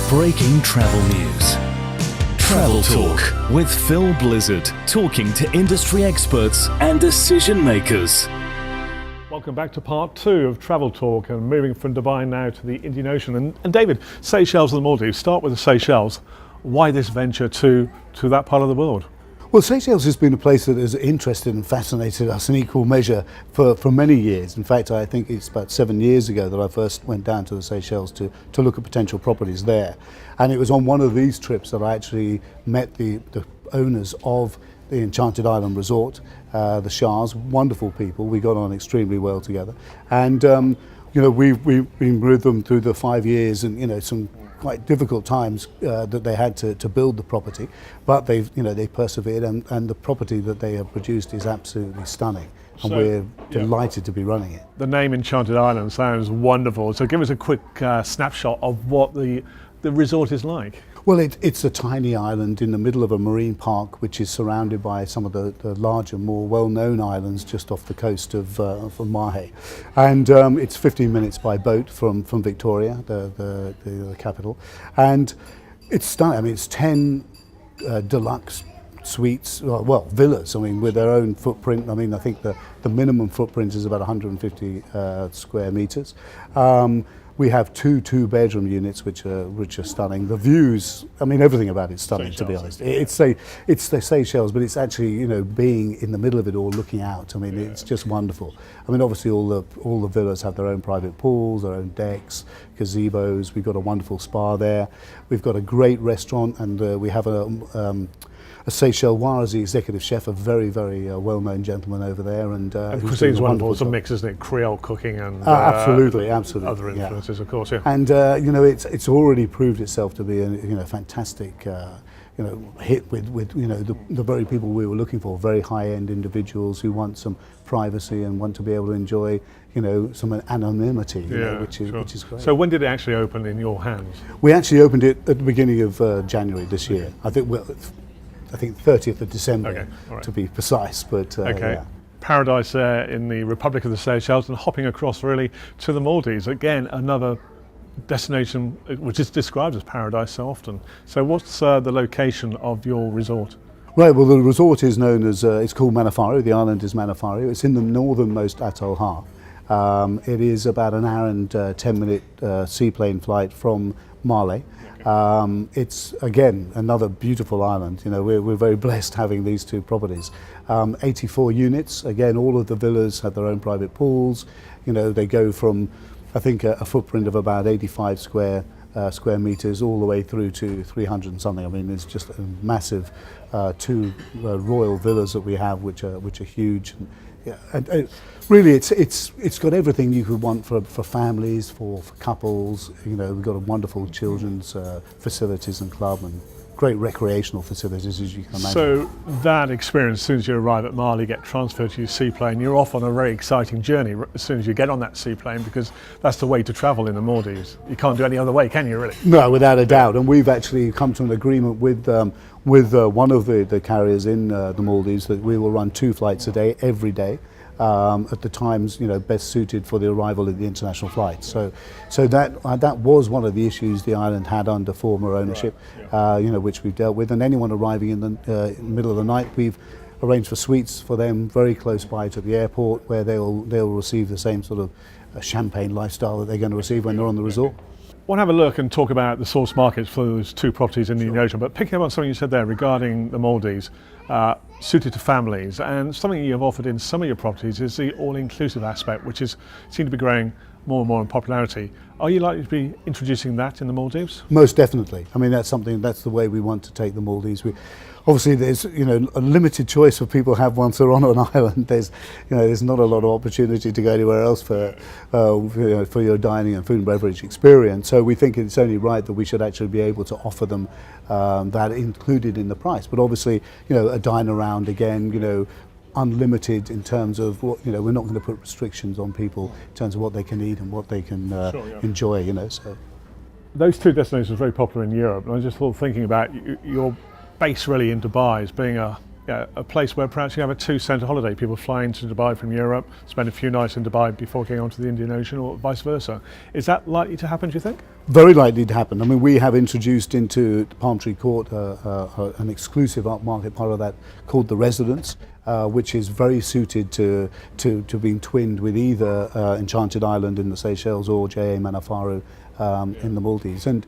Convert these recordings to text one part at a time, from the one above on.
Breaking travel news. Travel Talk with Phil Blizzard, talking to industry experts and decision makers. Welcome back to part 2 of Travel Talk, and moving from Dubai now to the Indian Ocean. And David, Seychelles and the Maldives. Start with the Seychelles. Why this venture to that part of the world? Well, Seychelles has been a place that has interested and fascinated us in equal measure for many years. In fact, I think it's about 7 years ago that I first went down to the Seychelles to look at potential properties there. And it was on one of these trips that I actually met the owners of the Enchanted Island Resort, the Shahs, wonderful people. We got on extremely well together. And, we've been with them through the 5 years and, some quite difficult times that they had to build the property, but they persevered, and the property that they have produced is absolutely stunning, and we're delighted to be running it. The name Enchanted Island sounds wonderful, so give us a quick snapshot of what the resort is like. Well, it's a tiny island in the middle of a marine park, which is surrounded by some of the larger, more well-known islands just off the coast of Mahe. And it's 15 minutes by boat from Victoria, the capital. And it's stunning. I mean, it's 10 deluxe suites, well, villas, with their own footprint. I think the minimum footprint is about 150 square meters. We have two bedroom units which are stunning. The views, everything about it's stunning, Seychelles, to be honest. It's the Seychelles, but it's actually, being in the middle of it all, looking out. It's just wonderful. Obviously all the villas have their own private pools, their own decks, gazebos. We've got a wonderful spa there. We've got a great restaurant, and we have a Seychelles as the executive chef, a very, very well-known gentleman over there. And the cuisine's wonderful. It's a mix, isn't it? Creole cooking and absolutely. Other influences, of course, yeah. And it's already proved itself to be a fantastic hit with the very people we were looking for, very high-end individuals who want some privacy and want to be able to enjoy some anonymity, which is great. So when did it actually open in your hands? We actually opened it at the beginning of January this year. I think 30th of December, to be precise. But yeah. Paradise there in the Republic of the Seychelles, and hopping across really to the Maldives. Again, another destination which is described as paradise so often. So what's the location of your resort? Right, well, the resort is known as, it's called Manafaru. The island is Manafaru. It's in the northernmost atoll Haa. It is about an hour and 10-minute seaplane flight from Male. It's, again, another beautiful island. We're very blessed having these two properties. 84 units. Again, all of the villas have their own private pools. They go from, I think, a footprint of about 85 square meters all the way through to 300 and something. It's just a massive two royal villas that we have, which are huge. And really, it's got everything you could want for families, for couples. We've got a wonderful children's facilities and club, and great recreational facilities, as you can imagine. So that experience, as soon as you arrive at Mali, get transferred to your seaplane, you're off on a very exciting journey as soon as you get on that seaplane, because that's the way to travel in the Maldives. You can't do any other way, can you, really? No, without a doubt. And we've actually come to an agreement with one of the carriers in the Maldives that we will run 2 flights a day, every day. At the times best suited for the arrival of the international flight. So that was one of the issues the island had under former ownership, which we've dealt with. And anyone arriving in the middle of the night, we've arranged for suites for them very close by to the airport, where they'll receive the same sort of champagne lifestyle that they're going to receive when they're on the resort. I want to have a look and talk about the source markets for those 2 properties in the Indian Ocean, but picking up on something you said there regarding the Maldives, suited to families, and something you have offered in some of your properties is the all-inclusive aspect, which seems to be growing more and more in popularity. Are you likely to be introducing that in the Maldives? Most definitely. That's the way we want to take the Maldives. Obviously, there's a limited choice for people have once they're on an island. There's not a lot of opportunity to go anywhere else for your dining and food and beverage experience. So we think it's only right that we should actually be able to offer them that included in the price. But obviously, a dine around again, unlimited in terms of what we're not going to put restrictions on people in terms of what they can eat and what they can enjoy. So those 2 destinations are very popular in Europe, and I just thought, thinking about your base really in Dubai as being a place where perhaps you have a 2-cent holiday. People fly into Dubai from Europe, spend a few nights in Dubai before getting onto the Indian Ocean, or vice versa. Is that likely to happen, do you think? Very likely to happen. I mean, we have introduced into Palm Tree Court an exclusive upmarket part of that called the Residence, which is very suited to being twinned with either Enchanted Island in the Seychelles or JA Manafaru in the Maldives, and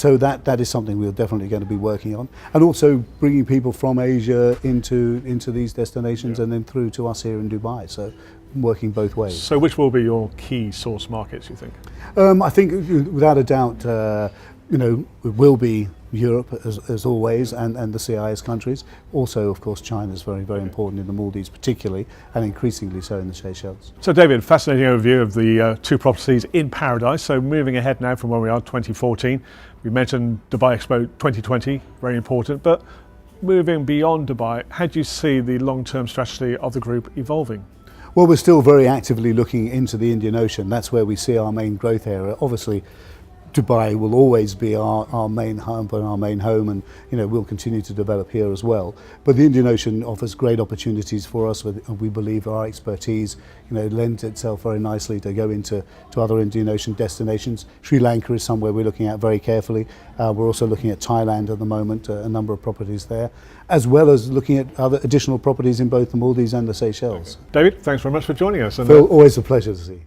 so that is something we're definitely going to be working on, and also bringing people from Asia into these destinations and then through to us here in Dubai. So working both ways. So which will be your key source markets, you think? I think without a doubt, it will be Europe as always, and the CIS countries. Also, of course, China is very, very important in the Maldives particularly, and increasingly so in the Seychelles. So David, fascinating overview of the two properties in Paradise. So moving ahead now from where we are, 2014, we mentioned Dubai Expo 2020, very important, but moving beyond Dubai, how do you see the long-term strategy of the group evolving? Well, we're still very actively looking into the Indian Ocean. That's where we see our main growth area. Obviously, Dubai will always be our main hub and our main home, and we'll continue to develop here as well. But the Indian Ocean offers great opportunities for us. We believe our expertise lends itself very nicely to go into other Indian Ocean destinations. Sri Lanka is somewhere we're looking at very carefully. We're also looking at Thailand at the moment, a number of properties there, as well as looking at other additional properties in both the Maldives and the Seychelles. David, thanks very much for joining us. Phil, always a pleasure to see you.